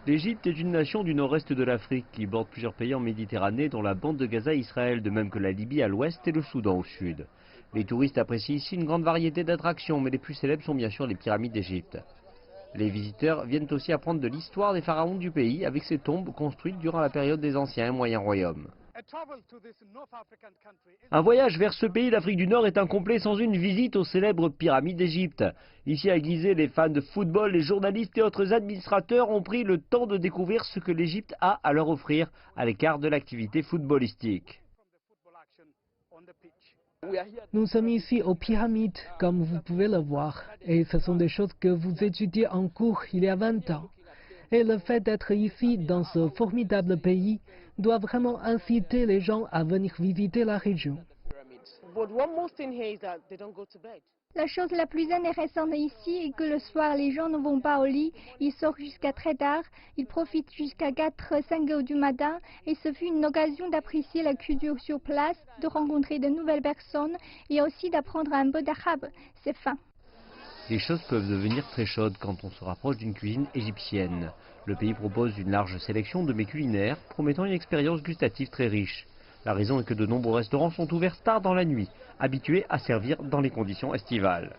L'Égypte est une nation du nord-est de l'Afrique qui borde plusieurs pays en Méditerranée, dont la bande de Gaza et Israël, de même que la Libye à l'ouest et le Soudan au sud. Les touristes apprécient ici une grande variété d'attractions, mais les plus célèbres sont bien sûr les pyramides d'Égypte. Les visiteurs viennent aussi apprendre de l'histoire des pharaons du pays avec ces tombes construites durant la période des anciens et moyens royaumes. Un voyage vers ce pays d'Afrique du Nord est incomplet sans une visite aux célèbres pyramides d'Égypte. Ici à Gizeh, les fans de football, les journalistes et autres administrateurs ont pris le temps de découvrir ce que l'Égypte a à leur offrir à l'écart de l'activité footballistique. Nous sommes ici aux pyramides, comme vous pouvez le voir, et ce sont des choses que vous étudiez en cours il y a 20 ans. Et le fait d'être ici, dans ce formidable pays, doit vraiment inciter les gens à venir visiter la région. La chose la plus intéressante ici est que le soir, les gens ne vont pas au lit, ils sortent jusqu'à très tard, ils profitent jusqu'à 4-5 heures du matin, et ce fut une occasion d'apprécier la culture sur place, de rencontrer de nouvelles personnes et aussi d'apprendre un peu d'arabe. C'est fin. Les choses peuvent devenir très chaudes quand on se rapproche d'une cuisine égyptienne. Le pays propose une large sélection de mets culinaires, promettant une expérience gustative très riche. La raison est que de nombreux restaurants sont ouverts tard dans la nuit, habitués à servir dans les conditions estivales.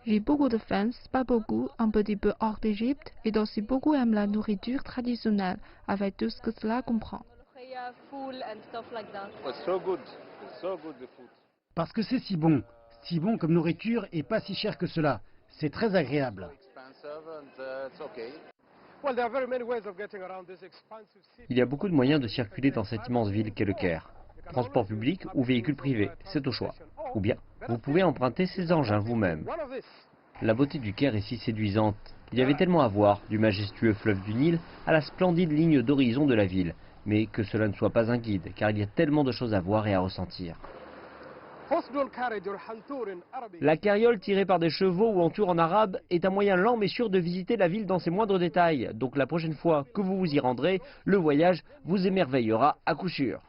J'ai beaucoup de fans, pas beaucoup, un petit peu hors d'Égypte, et aussi beaucoup aiment la nourriture traditionnelle, avec tout ce que cela comprend. Parce que c'est si bon comme nourriture et pas si cher que cela. C'est très agréable. Il y a beaucoup de moyens de circuler dans cette immense ville qu'est le Caire. Transport public ou véhicule privé, c'est au choix. Ou bien, vous pouvez emprunter ces engins vous-même. La beauté du Caire est si séduisante. Il y avait tellement à voir, du majestueux fleuve du Nil à la splendide ligne d'horizon de la ville. Mais que cela ne soit pas un guide, car il y a tellement de choses à voir et à ressentir. La carriole tirée par des chevaux ou en tour en arabe est un moyen lent mais sûr de visiter la ville dans ses moindres détails. Donc la prochaine fois que vous vous y rendrez, le voyage vous émerveillera à coup sûr.